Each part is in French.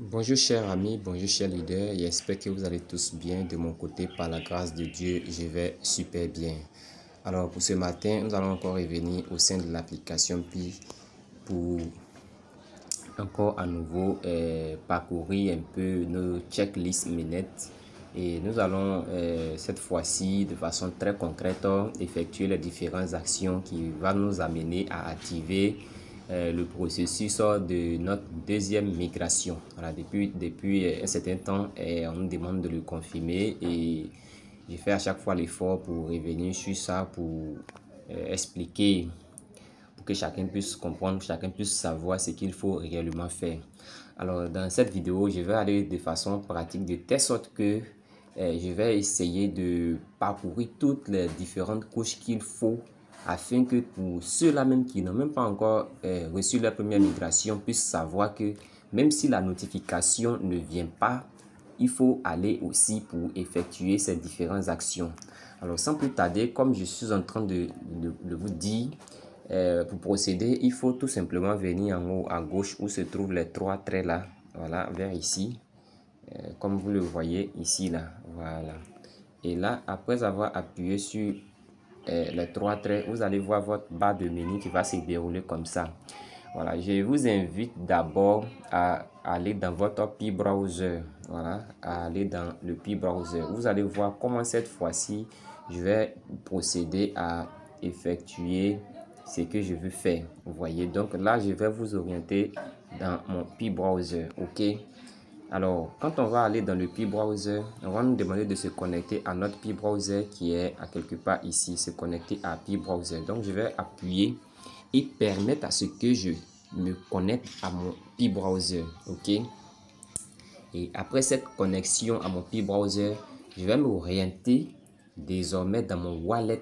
Bonjour chers amis, bonjour chers leaders, j'espère que vous allez tous bien. De mon côté, par la grâce de Dieu, je vais super bien. Alors pour ce matin, nous allons encore revenir au sein de l'application Pi pour encore à nouveau parcourir un peu nos checklists minutes. Et nous allons cette fois-ci de façon très concrète effectuer les différentes actions qui vont nous amener à activer le processus de notre deuxième migration. Voilà, depuis un certain temps, on nous demande de le confirmer et je fais à chaque fois l'effort pour revenir sur ça, pour expliquer, pour que chacun puisse comprendre, chacun puisse savoir ce qu'il faut réellement faire. Alors dans cette vidéo, je vais aller de façon pratique de telle sorte que je vais essayer de parcourir toutes les différentes couches qu'il faut afin que pour ceux-là même qui n'ont même pas encore reçu leur première migration puissent savoir que même si la notification ne vient pas, il faut aller aussi pour effectuer ces différentes actions. Alors sans plus tarder, comme je suis en train de vous dire, pour procéder, il faut tout simplement venir en haut à gauche où se trouvent les trois traits là, voilà, vers ici, comme vous le voyez ici là, voilà. Et là, après avoir appuyé sur les trois traits, vous allez voir votre barre de menu qui va se dérouler comme ça. Voilà, je vous invite d'abord à aller dans votre Pi browser. Voilà, à aller dans le Pi browser. Vous allez voir comment cette fois-ci, je vais procéder à effectuer ce que je veux faire. Vous voyez, donc là, je vais vous orienter dans mon Pi browser. OK? Alors, quand on va aller dans le Pi browser, on va nous demander de se connecter à notre Pi browser qui est à quelque part ici, se connecter à Pi browser. Donc, je vais appuyer et permettre à ce que je me connecte à mon Pi browser. OK? Et après cette connexion à mon Pi browser, je vais m'orienter désormais dans mon wallet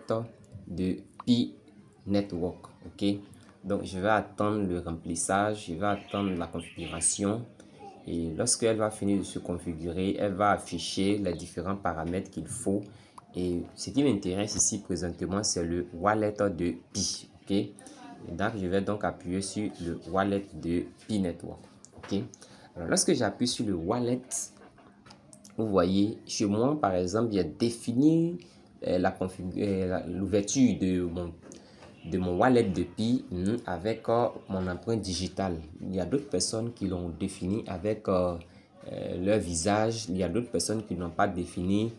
de Pi Network. OK? Donc, je vais attendre le remplissage, je vais attendre la configuration. Et lorsqu'elle va finir de se configurer, elle va afficher les différents paramètres qu'il faut. Et ce qui m'intéresse ici présentement, c'est le wallet de Pi. OK? Et donc, je vais donc appuyer sur le wallet de Pi Network. OK? Alors, lorsque j'appuie sur le wallet, vous voyez, chez moi, par exemple, j'ai défini l'ouverture de mon wallet de Pi avec mon empreinte digitale. Il y a d'autres personnes qui l'ont défini avec leur visage. Il y a d'autres personnes qui n'ont pas défini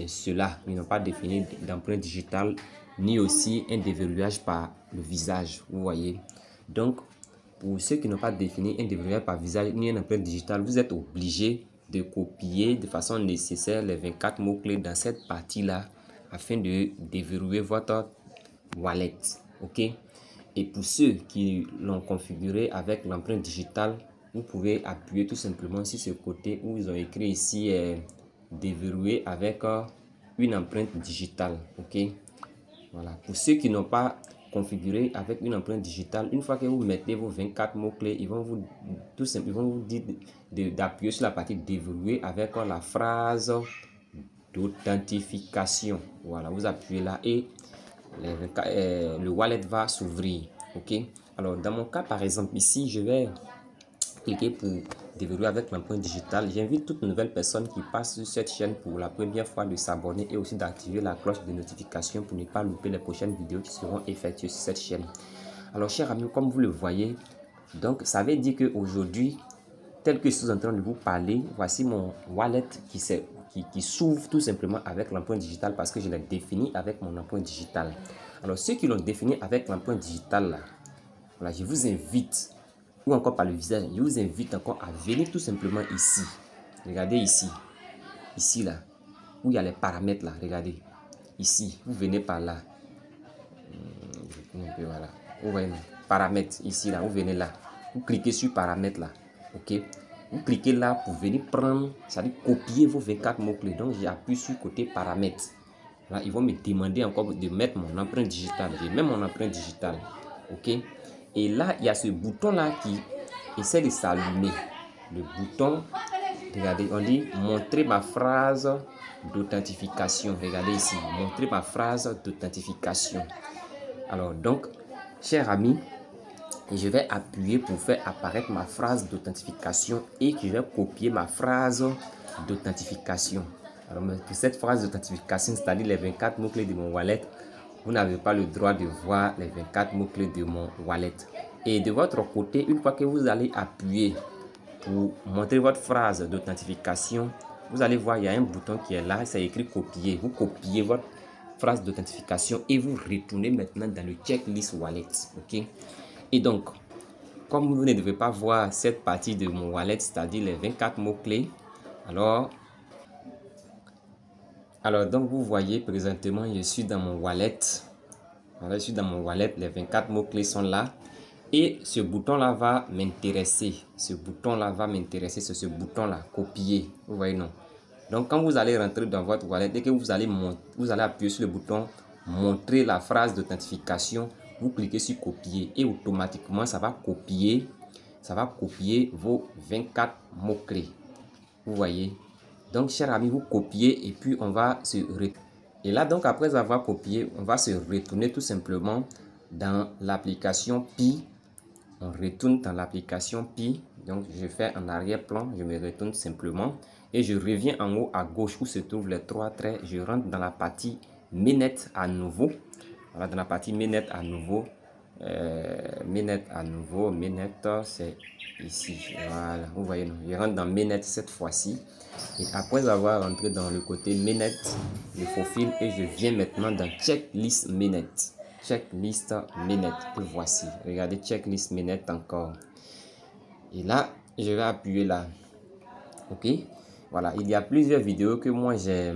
cela. Ils n'ont pas défini d'empreinte digitale ni aussi un déverrouillage par le visage. Vous voyez. Donc, pour ceux qui n'ont pas défini un déverrouillage par visage ni une empreinte digitale, vous êtes obligé de copier de façon nécessaire les 24 mots-clés dans cette partie-là afin de déverrouiller votre wallet. OK? Et pour ceux qui l'ont configuré avec l'empreinte digitale, vous pouvez appuyer tout simplement sur ce côté où ils ont écrit ici déverrouiller avec une empreinte digitale. OK? Voilà. Pour ceux qui n'ont pas configuré avec une empreinte digitale, une fois que vous mettez vos 24 mots-clés, ils vont vous dire d'appuyer sur la partie déverrouiller avec la phrase d'authentification. Voilà, vous appuyez là et le wallet va s'ouvrir. OK? Alors, dans mon cas, par exemple, ici, je vais cliquer pour déverrouiller avec l'empreinte digitale. J'invite toute nouvelle personne qui passe sur cette chaîne pour la première fois de s'abonner et aussi d'activer la cloche de notification pour ne pas louper les prochaines vidéos qui seront effectuées sur cette chaîne. Alors, chers amis, comme vous le voyez, donc ça veut dire qu'aujourd'hui, tel que je suis en train de vous parler, voici mon wallet qui s'ouvre tout simplement avec l'empreinte digitale parce que je l'ai défini avec mon empreinte digitale. Alors, ceux qui l'ont défini avec l'empreinte digitale, là, voilà, je vous invite, ou encore par le visage, je vous invite encore à venir tout simplement ici. Regardez ici, ici là, où il y a les paramètres là, regardez. Ici, vous venez par là. Voilà. Vous voyez, paramètres, ici là, vous venez là. Vous cliquez sur paramètres là. OK? Vous cliquez là pour venir prendre, c'est-à-dire copier vos 24 mots-clés. Donc, j'appuie sur côté paramètres. Là, ils vont me demander encore de mettre mon empreinte digitale. J'ai même mon empreinte digitale. OK? Et là, il y a ce bouton-là qui essaie de s'allumer. Le bouton, regardez, on dit montrer ma phrase d'authentification. Regardez ici, montrer ma phrase d'authentification. Alors, donc, chers amis, Et je vais appuyer pour faire apparaître ma phrase d'authentification et je vais copier ma phrase d'authentification. Alors pour cette phrase d'authentification, c'est-à-dire les 24 mots-clés de mon wallet, vous n'avez pas le droit de voir les 24 mots-clés de mon wallet. Et de votre côté, une fois que vous allez appuyer pour montrer votre phrase d'authentification, vous allez voir, il y a un bouton qui est là, c'est écrit copier. Vous copiez votre phrase d'authentification et vous retournez maintenant dans le checklist wallet. Ok? Et donc, comme vous ne devez pas voir cette partie de mon wallet, c'est-à-dire les 24 mots-clés, alors donc vous voyez présentement, je suis dans mon wallet. Alors, je suis dans mon wallet, les 24 mots-clés sont là. Et ce bouton-là va m'intéresser. Ce bouton-là va m'intéresser, c'est ce bouton-là, copier. Vous voyez, non? Donc, quand vous allez rentrer dans votre wallet, dès que vous allez appuyer sur le bouton montrer la phrase d'authentification, vous cliquez sur copier et automatiquement, ça va copier vos 24 mots-clés. Vous voyez? Donc, chers amis, vous copiez et puis on va se retourner. Et là, donc, après avoir copié, on va se retourner tout simplement dans l'application Pi. On retourne dans l'application Pi. Donc, je fais un arrière-plan, je me retourne simplement. Et je reviens en haut à gauche où se trouvent les 3 traits. Je rentre dans la partie Mainnet à nouveau. Voilà, dans la partie Mainnet à nouveau. Mainnet à nouveau. Mainnet, c'est ici. Voilà, vous voyez, non? Je rentre dans Mainnet cette fois-ci. Et après avoir rentré dans le côté Mainnet, je faufile et je viens maintenant dans Checklist Mainnet. Checklist Mainnet. Et voici. Regardez Checklist Mainnet encore. Et là, je vais appuyer là. Ok. Voilà. Il y a plusieurs vidéos que moi j'ai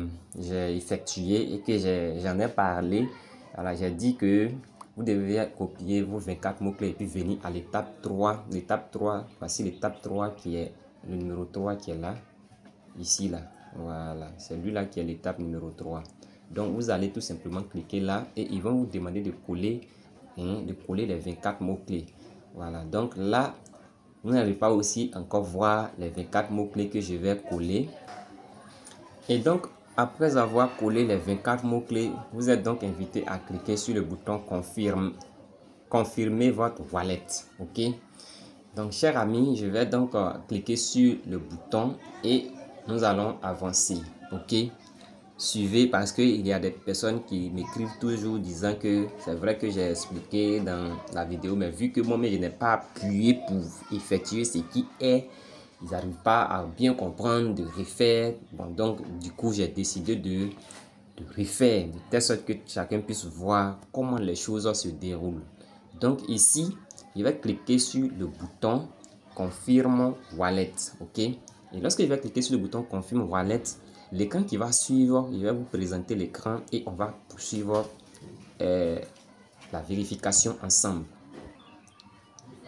effectuées et que j'en ai parlé. Voilà. J'ai dit que vous devez copier vos 24 mots-clés et puis venir à l'étape 3. L'étape 3. Voici l'étape 3 qui est le numéro 3 qui est là. Ici là. Voilà. C'est lui là qui est l'étape numéro 3. Donc, vous allez tout simplement cliquer là et ils vont vous demander de coller les 24 mots-clés. Voilà. Donc là, vous n'allez pas aussi encore voir les 24 mots-clés que je vais coller. Et donc, après avoir collé les 24 mots-clés, vous êtes donc invité à cliquer sur le bouton confirmer votre wallet. Ok. Donc, chers amis, je vais donc cliquer sur le bouton et nous allons avancer. Ok. Suivez parce qu'il y a des personnes qui m'écrivent toujours disant que c'est vrai que j'ai expliqué dans la vidéo, mais vu que moi-même je n'ai pas appuyé pour effectuer ce qui est, ils n'arrivent pas à bien comprendre, de refaire. Bon, donc du coup j'ai décidé de refaire de telle sorte que chacun puisse voir comment les choses se déroulent. Donc ici, je vais cliquer sur le bouton confirme wallet. Ok. Et lorsque je vais cliquer sur le bouton confirme wallet, l'écran qui va suivre, je vais vous présenter l'écran et on va poursuivre la vérification ensemble.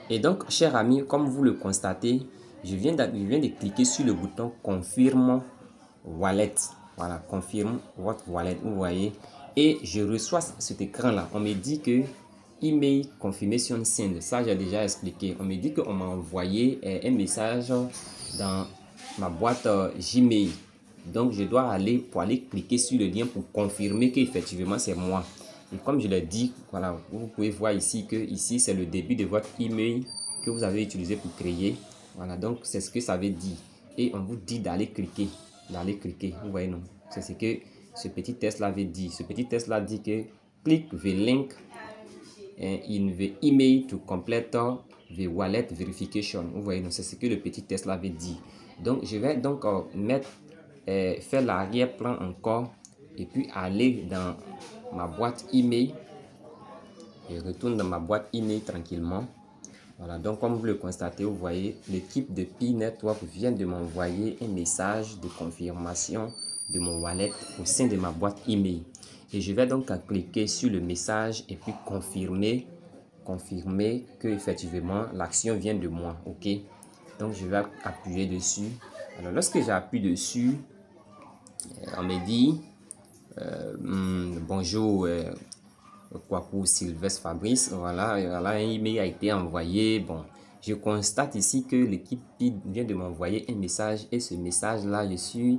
Et donc, chers amis, comme vous le constatez, je viens de cliquer sur le bouton confirme wallet. Voilà, confirme votre wallet, vous voyez. Et je reçois cet écran-là. On me dit que email confirmation send. Ça, j'ai déjà expliqué. On me dit qu'on m'a envoyé un message dans ma boîte Gmail. Donc, je dois aller cliquer sur le lien pour confirmer qu'effectivement, c'est moi. Et comme je l'ai dit, voilà, vous pouvez voir ici que ici, c'est le début de votre email que vous avez utilisé pour créer. Voilà, donc c'est ce que ça veut dire. Et on vous dit d'aller cliquer. Vous voyez, non? C'est ce que ce petit test-là veut dire. Ce petit test-là dit que click the link in the email to complete the wallet verification. Vous voyez, non? C'est ce que le petit test-là veut dire. Donc, je vais donc faire l'arrière-plan encore et puis aller dans ma boîte email. Je retourne dans ma boîte email tranquillement. Voilà, donc comme vous le constatez, vous voyez, l'équipe de Pi Network vient de m'envoyer un message de confirmation de mon wallet au sein de ma boîte email. Et je vais donc cliquer sur le message et puis confirmer que effectivement l'action vient de moi. Ok, donc je vais appuyer dessus. Alors lorsque j'appuie dessus, on me dit bonjour Kwaku Sylvestre Fabrice. Voilà, un email a été envoyé. Bon, je constate ici que l'équipe vient de m'envoyer un message et ce message là, je suis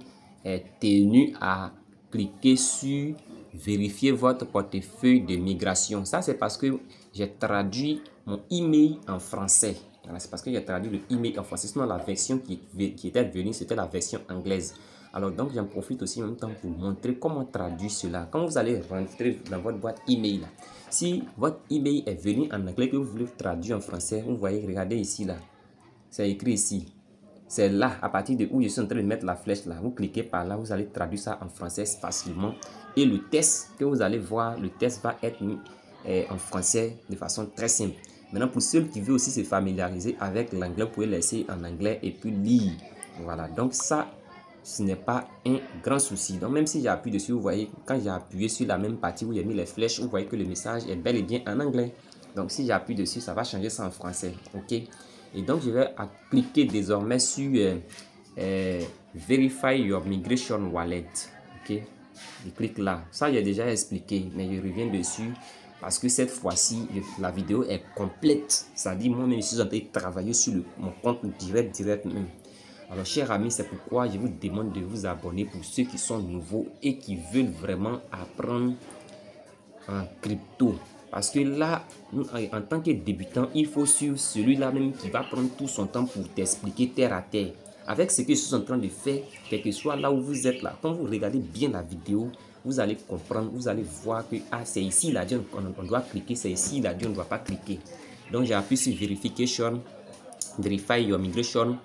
tenu à cliquer sur vérifier votre portefeuille de migration. Ça, c'est parce que j'ai traduit mon email en français. Voilà, c'est parce que j'ai traduit le email en français. Sinon, la version qui était venue, c'était la version anglaise. Alors, donc, j'en profite aussi en même temps pour montrer comment traduire cela. Quand vous allez rentrer dans votre boîte email, là, si votre email est venu en anglais que vous voulez traduire en français, vous voyez, regardez ici, là. C'est écrit ici. C'est là, à partir de où je suis en train de mettre la flèche là. Vous cliquez par là, vous allez traduire ça en français facilement. Et le test que vous allez voir, le test va être mis en français de façon très simple. Maintenant, pour ceux qui veulent aussi se familiariser avec l'anglais, vous pouvez laisser en anglais et puis lire. Voilà, donc ça, ce n'est pas un grand souci. Donc, même si j'appuie dessus, vous voyez, quand j'ai appuyé sur la même partie où j'ai mis les flèches, vous voyez que le message est bel et bien en anglais. Donc, si j'appuie dessus, ça va changer ça en français. OK? Et donc, je vais cliquer désormais sur Verify your migration wallet. OK? Je clique là. Ça, j'ai déjà expliqué, mais je reviens dessus parce que cette fois-ci, la vidéo est complète. Ça dit, moi-même, je suis en train de travailler sur mon compte direct même. Alors, chers amis, c'est pourquoi je vous demande de vous abonner pour ceux qui sont nouveaux et qui veulent vraiment apprendre en crypto. Parce que là, en tant que débutant, il faut suivre celui-là même qui va prendre tout son temps pour t'expliquer terre à terre. Avec ce que je suis en train de faire, quel que soit là où vous êtes là, quand vous regardez bien la vidéo, vous allez comprendre, vous allez voir que c'est ici là on doit cliquer, c'est ici là on ne doit pas cliquer. Donc j'appuie sur Verification, Verify Your Migration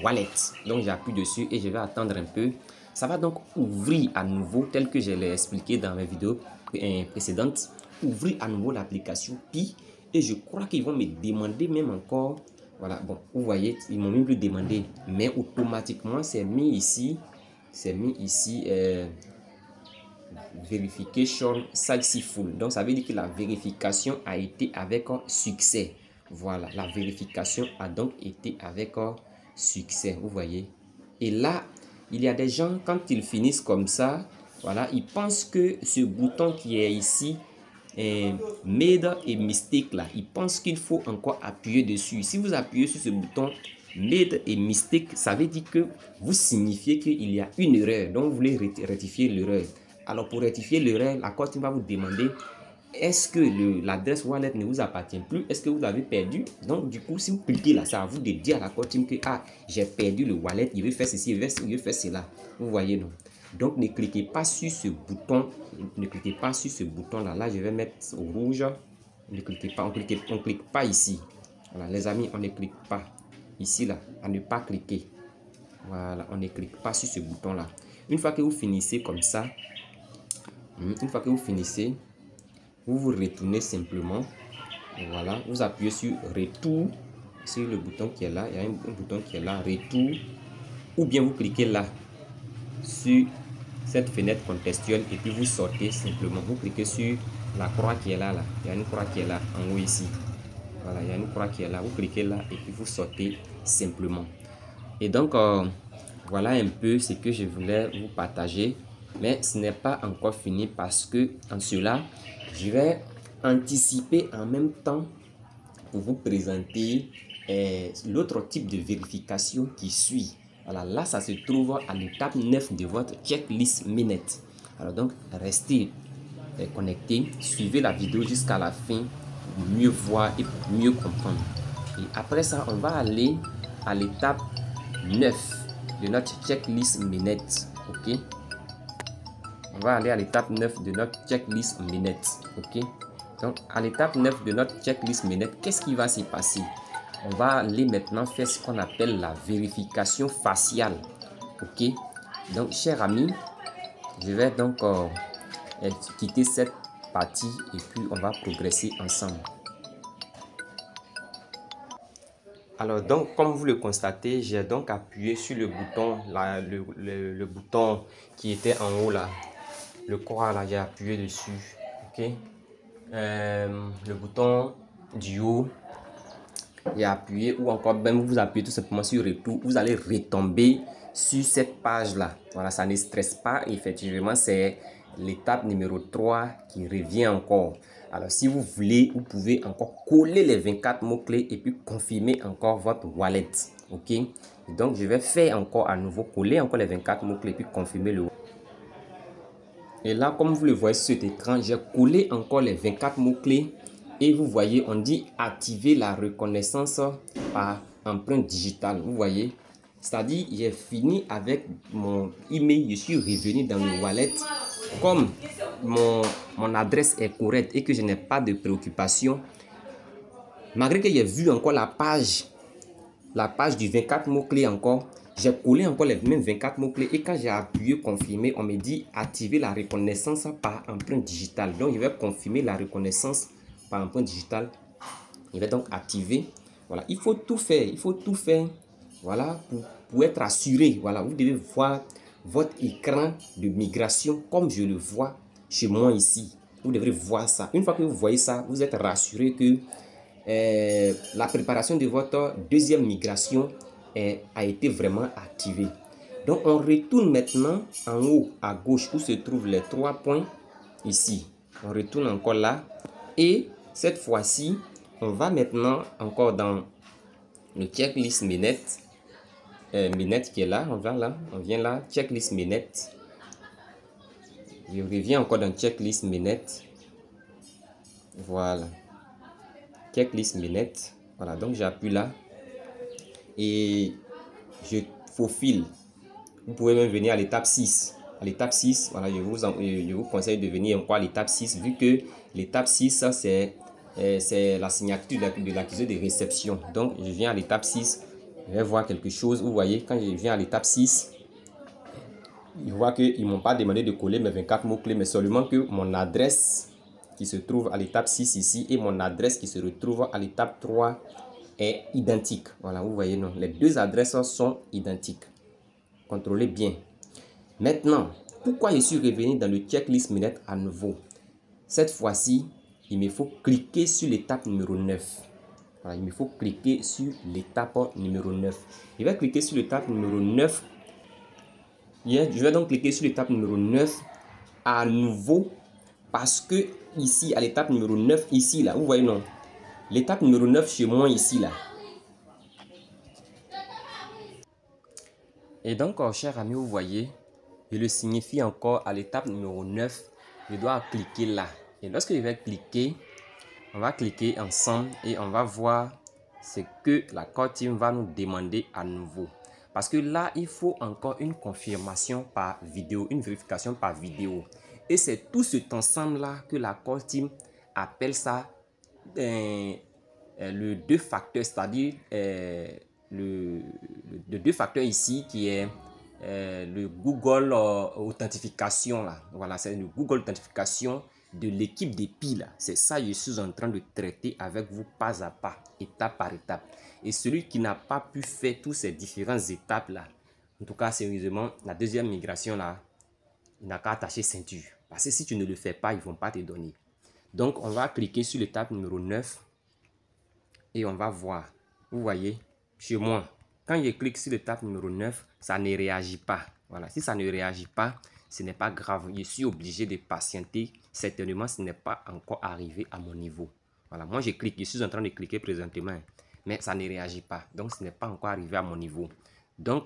Wallet. Donc j'appuie dessus et je vais attendre un peu. Ça va donc ouvrir à nouveau, tel que je l'ai expliqué dans mes vidéos précédentes, ouvrir à nouveau l'application Pi. Et je crois qu'ils vont me demander même encore. Voilà, bon, vous voyez, ils m'ont même plus demandé, mais automatiquement, c'est mis ici, Verification successful. Donc, ça veut dire que la vérification a été avec succès. Voilà, la vérification a donc été avec succès, vous voyez. Et là, il y a des gens, quand ils finissent comme ça, voilà, ils pensent que ce bouton qui est ici, made et mistake là, ils pensent qu'il faut encore appuyer dessus. Si vous appuyez sur ce bouton made et mistake, ça veut dire que vous signifiez qu'il y a une erreur, donc vous voulez rectifier l'erreur. Alors pour rectifier l'erreur, la Core Team va vous demander est-ce que l'adresse wallet ne vous appartient plus, est-ce que vous l'avez perdu. Donc du coup, si vous cliquez là, c'est à vous de dire à la Core Team que j'ai perdu le wallet, il veut faire ceci, il veut faire cela. Vous voyez, non? Donc ne cliquez pas sur ce bouton, ne cliquez pas sur ce bouton là. Là, je vais mettre au rouge. Ne cliquez pas, on clique pas ici. Voilà, les amis, on ne clique pas ici là, à ne pas cliquer. Voilà, on ne clique pas sur ce bouton là. Une fois que vous finissez comme ça, vous vous retournez simplement. Voilà, vous appuyez sur retour, sur le bouton qui est là. Il y a un bouton qui est là, retour, ou bien vous cliquez là sur cette fenêtre contextuelle et puis vous sortez simplement. Vous cliquez sur la croix qui est là, il y a une croix qui est là en haut ici. Voilà, il y a une croix qui est là. Vous cliquez là et puis vous sortez simplement. Et donc voilà un peu ce que je voulais vous partager, mais ce n'est pas encore fini parce que en cela je vais anticiper en même temps pour vous présenter l'autre type de vérification qui suit. Voilà, là, ça se trouve à l'étape 9 de votre checklist Mainnet. Alors donc, restez connectés, suivez la vidéo jusqu'à la fin pour mieux voir et pour mieux comprendre. Et après ça, on va aller à l'étape 9 de notre checklist Mainnet. Ok? On va aller à l'étape 9 de notre checklist Mainnet. Ok? Donc, à l'étape 9 de notre checklist Mainnet, qu'est-ce qui va s'y passer? On va aller maintenant faire ce qu'on appelle la vérification faciale. Ok, donc chers amis, je vais donc quitter cette partie et puis on va progresser ensemble. Alors donc comme vous le constatez, j'ai donc appuyé sur le bouton là, le bouton qui était en haut là, le croix là, j'ai appuyé dessus. Ok, le bouton du haut, j'ai appuyé, ou encore même vous appuyez tout simplement sur retour, vous allez retomber sur cette page là. Voilà, ça ne stresse pas, effectivement c'est l'étape numéro 3 qui revient encore. Alors si vous voulez, vous pouvez encore coller les 24 mots clés et puis confirmer encore votre wallet. Ok, donc je vais faire encore à nouveau, coller encore les 24 mots clés et puis confirmer le wallet. Et là, comme vous le voyez sur cet écran, j'ai collé encore les 24 mots clés Et vous voyez, on dit activer la reconnaissance par empreinte digitale. Vous voyez, c'est-à-dire j'ai fini avec mon email, je suis revenu dans le wallet. Comme mon adresse est correcte et que je n'ai pas de préoccupation, malgré que j'ai vu encore la page du 24 mots-clés encore, j'ai collé encore les mêmes 24 mots-clés et quand j'ai appuyé confirmer, on me dit activer la reconnaissance par empreinte digitale. Donc, je vais confirmer la reconnaissance par empreinte digitale. Je vais donc activer. Voilà, il faut tout faire, voilà, pour être assuré. Voilà, vous devez voir votre écran de migration comme je le vois chez moi ici. Vous devrez voir ça. Une fois que vous voyez ça, vous êtes rassuré que la préparation de votre deuxième migration a été vraiment activée. Donc, on retourne maintenant en haut à gauche où se trouvent les 3 points ici. On retourne encore là et cette fois-ci, on va maintenant encore dans le checklist Mainnet. Mainnet qui est là, on vient là, checklist Mainnet. Je reviens encore dans checklist Mainnet. Voilà. Checklist Mainnet. Voilà, donc j'appuie là et je faufile. Vous pouvez même venir à l'étape 6. À l'étape 6, voilà, je vous conseille de venir encore à l'étape 6 vu que l'étape 6, c'est la signature de l'accusé de réception. Donc, je viens à l'étape 6. Je vais voir quelque chose. Vous voyez, quand je viens à l'étape 6, je vois qu'ils ne m'ont pas demandé de coller mes 24 mots-clés, mais seulement que mon adresse qui se trouve à l'étape 6 ici et mon adresse qui se retrouve à l'étape 3 est identique. Voilà, vous voyez, non, les deux adresses sont identiques. Contrôlez bien. Maintenant, pourquoi je suis revenu dans le checklist Mainnet à nouveau? Cette fois-ci, il me faut cliquer sur l'étape numéro 9. Voilà, il me faut cliquer sur l'étape numéro 9. Je vais cliquer sur l'étape numéro 9. Je vais donc cliquer sur l'étape numéro 9 à nouveau parce que ici, à l'étape numéro 9, ici, là, vous voyez, non? L'étape numéro 9 chez moi, ici, là. Et donc, chers amis, vous voyez, je le signifie encore à l'étape numéro 9, je dois cliquer là. Et lorsque je vais cliquer, on va cliquer ensemble et on va voir ce que la Core Team va nous demander à nouveau. Parce que là, il faut encore une confirmation par vidéo, une vérification par vidéo. Et c'est tout cet ensemble-là que la Core Team appelle ça le deux facteurs, c'est-à-dire le deux facteurs ici qui est le Google Authentification là. Voilà, c'est le Google Authentification de l'équipe des piles. C'est ça que je suis en train de traiter avec vous pas à pas, étape par étape. Et celui qui n'a pas pu faire toutes ces différentes étapes là, en tout cas sérieusement, la deuxième migration là, il n'a qu'à attacher ceinture. Parce que si tu ne le fais pas, ils ne vont pas te donner. Donc on va cliquer sur l'étape numéro 9 et on va voir. Vous voyez, chez moi, quand je clique sur l'étape numéro 9, ça ne réagit pas. Voilà, si ça ne réagit pas, ce n'est pas grave. Je suis obligé de patienter. Certainement, ce n'est pas encore arrivé à mon niveau. Voilà, moi je clique, je suis en train de cliquer présentement, mais ça ne réagit pas. Donc, ce n'est pas encore arrivé à mon niveau. Donc,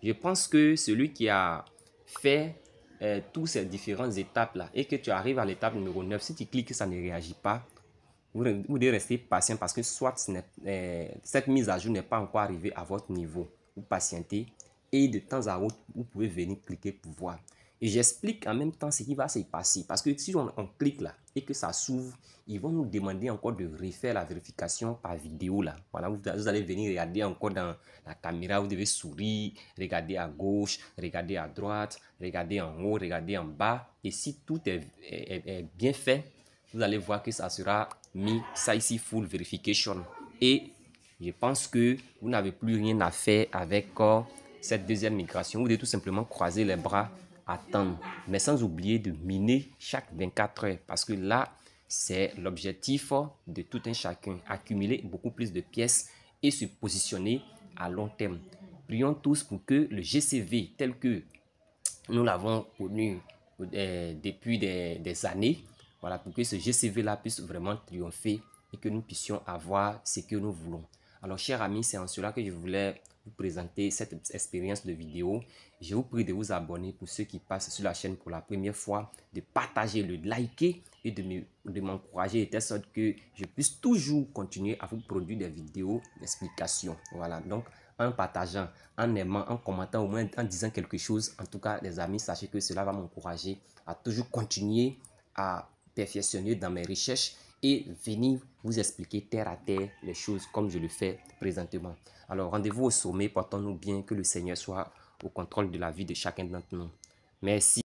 je pense que celui qui a fait toutes ces différentes étapes-là et que tu arrives à l'étape numéro 9, si tu cliques, ça ne réagit pas, vous devez rester patient parce que soit cette mise à jour n'est pas encore arrivée à votre niveau. Vous patientez et de temps à autre, vous pouvez venir cliquer pour voir. Et j'explique en même temps ce qui va se passer. Parce que si on clique là et que ça s'ouvre, ils vont nous demander encore de refaire la vérification par vidéo là. Voilà, vous allez venir regarder encore dans la caméra, vous devez sourire, regarder à gauche, regarder à droite, regarder en haut, regarder en bas. Et si tout est bien fait, vous allez voir que ça sera mis ça ici full verification. Et je pense que vous n'avez plus rien à faire avec cette deuxième migration. Vous devez tout simplement croiser les bras, attendre, mais sans oublier de miner chaque 24 heures parce que là, c'est l'objectif de tout un chacun, accumuler beaucoup plus de pièces et se positionner à long terme. Prions tous pour que le GCV tel que nous l'avons connu depuis des années, voilà, pour que ce GCV là puisse vraiment triompher et que nous puissions avoir ce que nous voulons. Alors, chers amis, c'est en cela que je voulais vous présenter cette expérience de vidéo. Je vous prie de vous abonner pour ceux qui passent sur la chaîne pour la première fois, de partager, de liker et de m'encourager de telle sorte que je puisse toujours continuer à vous produire des vidéos d'explication. Voilà, donc en partageant, en aimant, en commentant, au moins en disant quelque chose, en tout cas les amis, sachez que cela va m'encourager à toujours continuer à perfectionner dans mes recherches et venir vous expliquer terre à terre les choses comme je le fais présentement. Alors rendez-vous au sommet, portons-nous bien, que le Seigneur soit au contrôle de la vie de chacun d'entre nous. Merci.